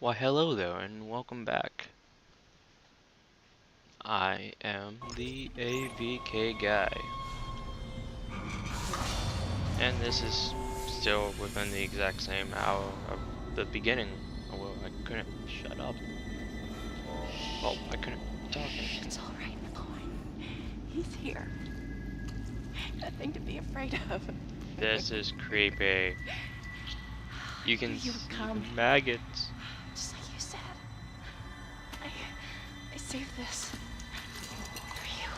Why hello there and welcome back. I am the AVK guy. And this is still within the exact same hour of the beginning. Oh, well, I couldn't shut up. Well, I couldn't talk. It's all right, boy. He's here. Nothing to be afraid of. This is creepy. You can You see would come. the maggots. Just like you said. I saved this for you.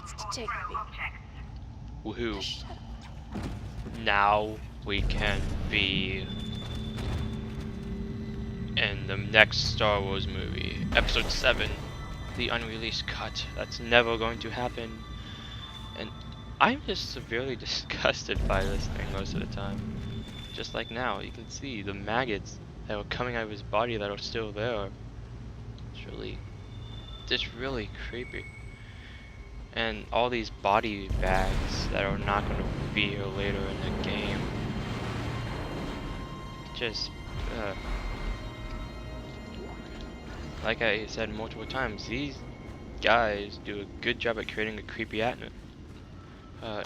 It's Jacob. Woohoo. Shut up. Now we can be in the next Star Wars movie, Episode 7, the unreleased cut. That's never going to happen. And I'm just severely disgusted by this thing most of the time. Just like now, you can see the maggots that were coming out of his body that are still there. It's really creepy. And all these body bags that are not going to be here later in the game. Just, like I said multiple times, these guys do a good job at creating a creepy environment. I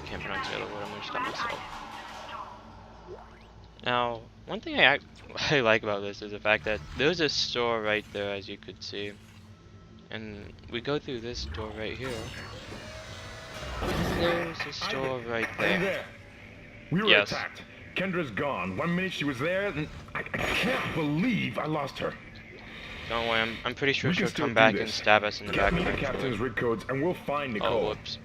can't pronounce the other word, I'm going to stop myself. Now, one thing I like about this is the fact that there's a store right there, as you could see. And we go through this door right here. And there's a store right Are you there. there? We were Yes. attacked. Kendra's gone. 1 minute she was there, and I can't believe I lost her. Don't worry, I'm pretty sure We can she'll still come do back this. and stab us in the back Get me the eventually. captain's rig codes, and we'll find Oh, Nicole. whoops.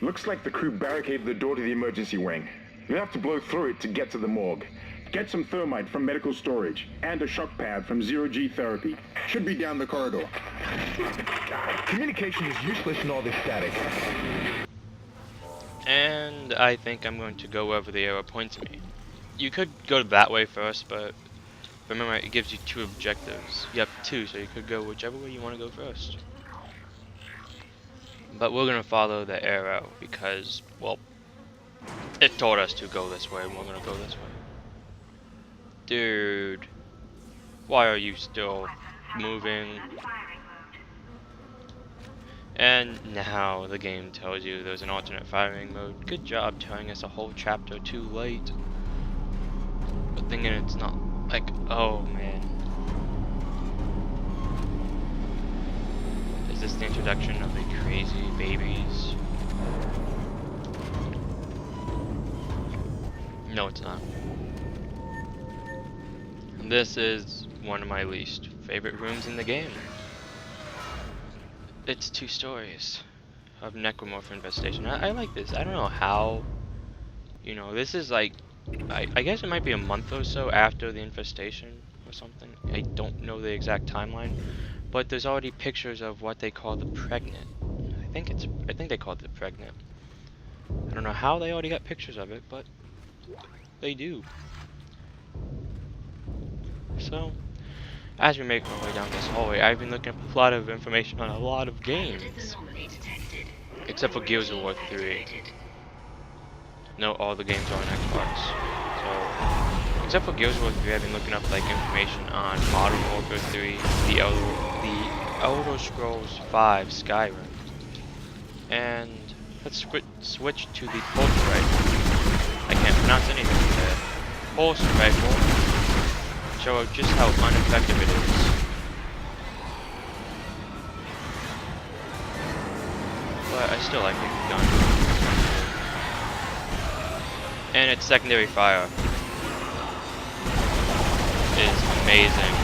Looks like the crew barricaded the door to the emergency wing. You have to blow through it to get to the morgue. Get some thermite from medical storage, and a shock pad from zero-G therapy. Should be down the corridor. Communication is useless in all this static. And I think I'm going to go wherever the arrow points me. You could go that way first, but remember it gives you 2 objectives. You have 2, so you could go whichever way you want to go first. But we're going to follow the arrow because, well, it told us to go this way, and we're going to go this way. Dude, why are you still moving? And now the game tells you there's an alternate firing mode. Good job telling us a whole chapter too late. But thinking it's not like, oh man. Is this the introduction of the crazy babies? No, it's not. This is one of my least favorite rooms in the game. It's 2 stories of necromorph infestation. I like this. I don't know how, you know, this is like, I guess it might be a month or so after the infestation or something. I don't know the exact timeline, but there's already pictures of what they call the pregnant. I think they call it the pregnant. I don't know how they already got pictures of it, but they do. So, as we make our way down this hallway, I've been looking up a lot of information on a lot of games. Except for Gears of War 3. No, all the games are on Xbox. So, except for Gears of War 3, I've been looking up like information on Modern Warfare 3, the Elder Scrolls 5 Skyrim. And let's switch to the pulse rifle. I can't pronounce anything today. Pulse rifle. Show just how ineffective it is. But I still like the gun. And its secondary fire is amazing.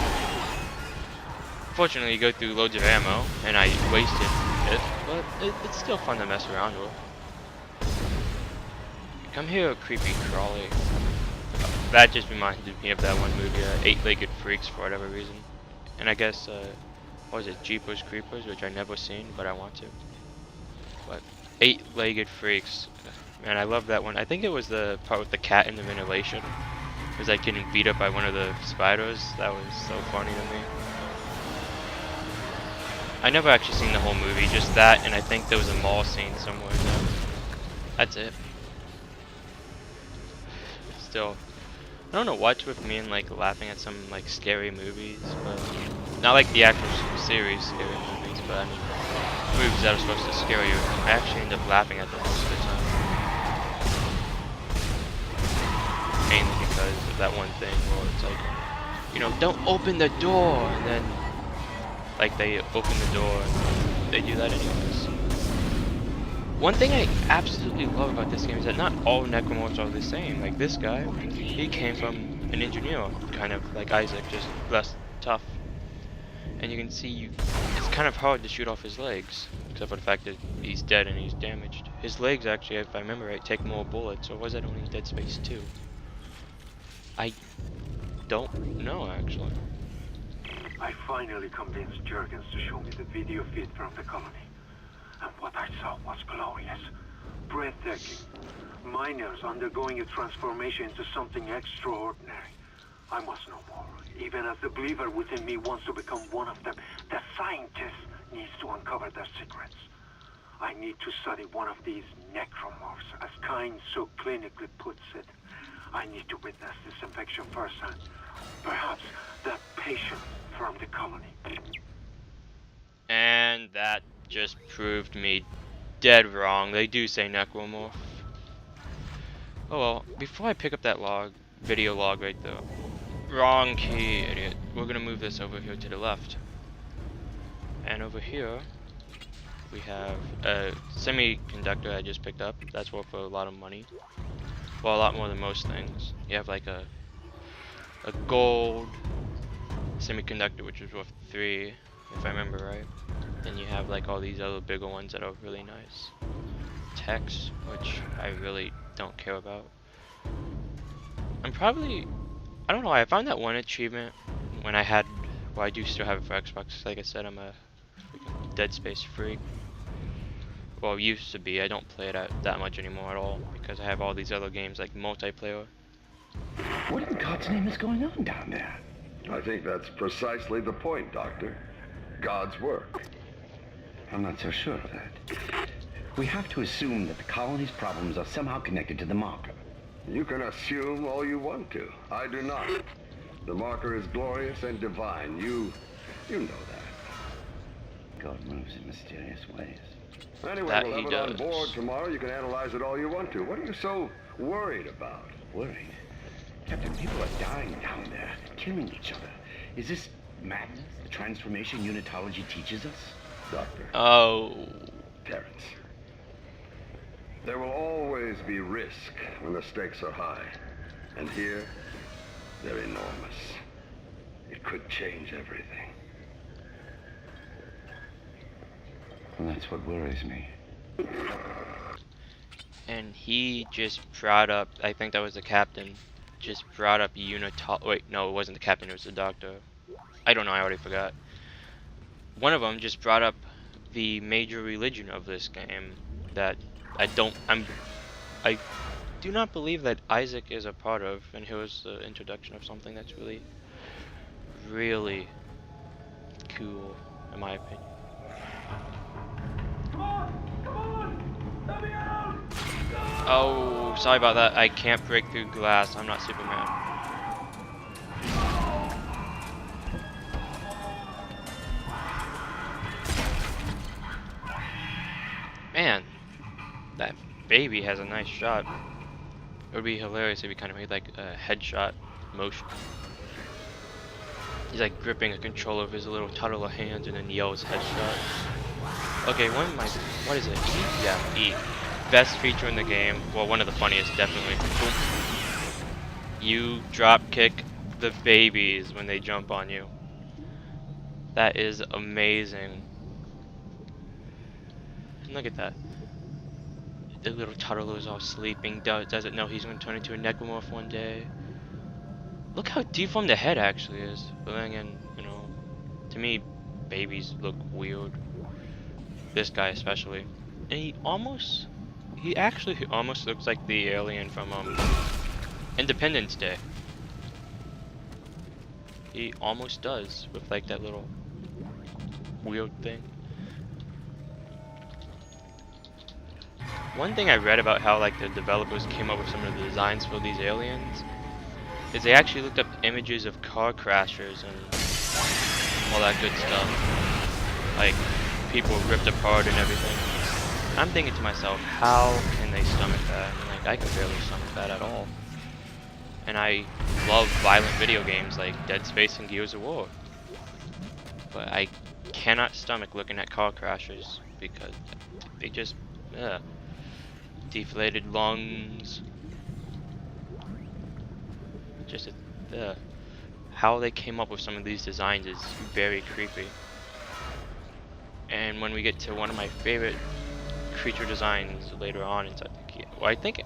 Fortunately, you go through loads of ammo, and I wasted it, but it's still fun to mess around with. Come here, creepy crawly. That just reminded me of that one movie, Eight-Legged Freaks, for whatever reason. And I guess, what was it, Jeepers Creepers, which I never seen, but I want to. But Eight-Legged Freaks, man, I love that one. I think it was the part with the cat in the ventilation. It was like getting beat up by one of the spiders. That was so funny to me. I never actually seen the whole movie, just that, and I think there was a mall scene somewhere in there. That's it. Still, I don't know what's with me and like laughing at some like scary movies, but not like the actual series scary movies, but I mean movies that are supposed to scare you. I actually end up laughing at them most of the time, mainly because of that one thing where it's like, you know, don't open the door, and then like they open the door and they do that anyways. One thing I absolutely love about this game is that not all necromorphs are the same. Like this guy, he came from an engineer, kind of like Isaac, just less tough. And you can see it's kind of hard to shoot off his legs, except for the fact that he's dead and he's damaged. His legs actually, if I remember right, take more bullets, or was that only in Dead Space 2? I don't know actually. I finally convinced Jurgens to show me the video feed from the colony. And what I saw was glorious, breathtaking. Miners undergoing a transformation into something extraordinary. I must know more. Even as the believer within me wants to become one of them, the scientist needs to uncover their secrets. I need to study one of these necromorphs, as Kyne so clinically puts it. I need to witness this infection firsthand. Perhaps that patient from the colony. And that just proved me dead wrong. They do say necromorph. Oh well, before I pick up that video log right there. Wrong key, idiot. We're gonna move this over here to the left. And over here, we have a semiconductor I just picked up. That's worth a lot of money. Well, a lot more than most things. You have like a gold semiconductor, which is worth 3, if I remember right. Then you have like all these other bigger ones that are really nice. Text, which I really don't care about. I don't know, I found that one achievement when well, I do still have it for Xbox. Like I said, I'm a Dead Space freak. Well, used to be. I don't play it that much anymore at all because I have all these other games like multiplayer. What in God's name is going on down there? I think that's precisely the point, Doctor. God's work. I'm not so sure of that. We have to assume that the colony's problems are somehow connected to the marker. You can assume all you want to. I do not. The marker is glorious and divine. You know that. God moves in mysterious ways. Anyway, That we'll he have it on does. board tomorrow. You can analyze it all you want to. What are you so worried about? Worried? Captain, people are dying down there, killing each other. Is this madness the transformation unitology teaches us? Doctor. Oh. Terrence. There will always be risk when the stakes are high. And here, they're enormous. It could change everything. Well, that's what worries me. And he just brought up, I think that was the captain, just brought up wait, no, it wasn't the captain, it was the doctor. I don't know, I already forgot. One of them just brought up the major religion of this game that I do not believe that Isaac is a part of, and here was the introduction of something that's really, really cool, in my opinion. Oh, sorry about that. I can't break through glass. I'm not Superman. Man, that baby has a nice shot. It would be hilarious if he kind of made like a headshot motion. He's like gripping a controller with his little toddler hands and then yells headshot. Okay, what is it? E? Yeah, E. Best feature in the game. Well, one of the funniest, definitely. Boom. You drop kick the babies when they jump on you. That is amazing. Look at that. The little toddler is all sleeping. Doesn't know he's going to turn into a necromorph one day. Look how deformed the head actually is. But then again, you know, to me, babies look weird. This guy especially. And he actually almost looks like the alien from Independence Day. He almost does with like that little weird thing. One thing I read about how like the developers came up with some of the designs for these aliens is they actually looked up images of car crashers and all that good stuff. Like people ripped apart and everything. I'm thinking to myself, how can they stomach that? I mean, like I can barely stomach that at all. And I love violent video games like Dead Space and Gears of War. But I cannot stomach looking at car crashers because they just, deflated lungs. Just, how they came up with some of these designs is very creepy. And when we get to one of my favorite creature designs later on inside the game, well, I think,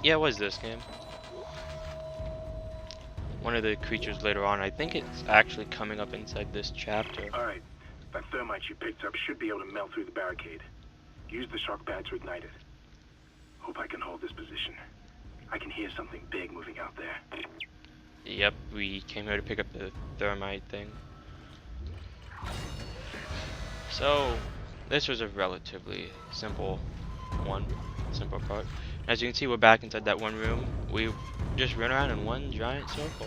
yeah, it was this game. One of the creatures later on, I think it's actually coming up inside this chapter. Alright, that thermite you picked up should be able to melt through the barricade. Use the shock pad to ignite it. Hope I can hold this position. I can hear something big moving out there. Yep, we came here to pick up the thermite thing. So, this was a relatively simple part. As you can see, we're back inside that one room. We just ran around in one giant circle.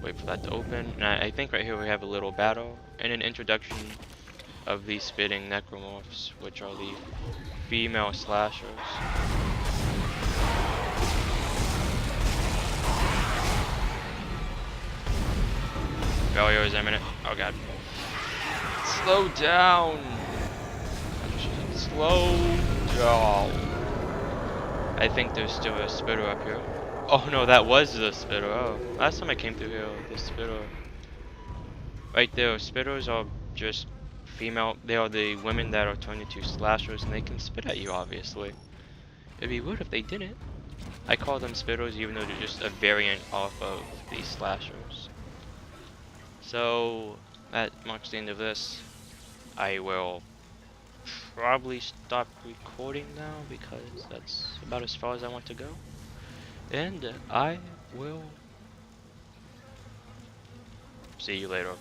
Wait for that to open. And I think right here we have a little battle and an introduction of these spitting necromorphs, which are the female slashers. Failure is imminent. Oh god. Slow down! Slow down. I think there's still a spitter up here. Oh no, that was the spitter. Oh, last time I came through here, the spitter. Right there, spitters are just female. They are the women that are turned into slashers, and they can spit at you, obviously. It'd be weird if they didn't. I call them spitters even though they're just a variant off of the slashers. So, that marks the end of this. I will probably stop recording now because that's about as far as I want to go. And I will see you later.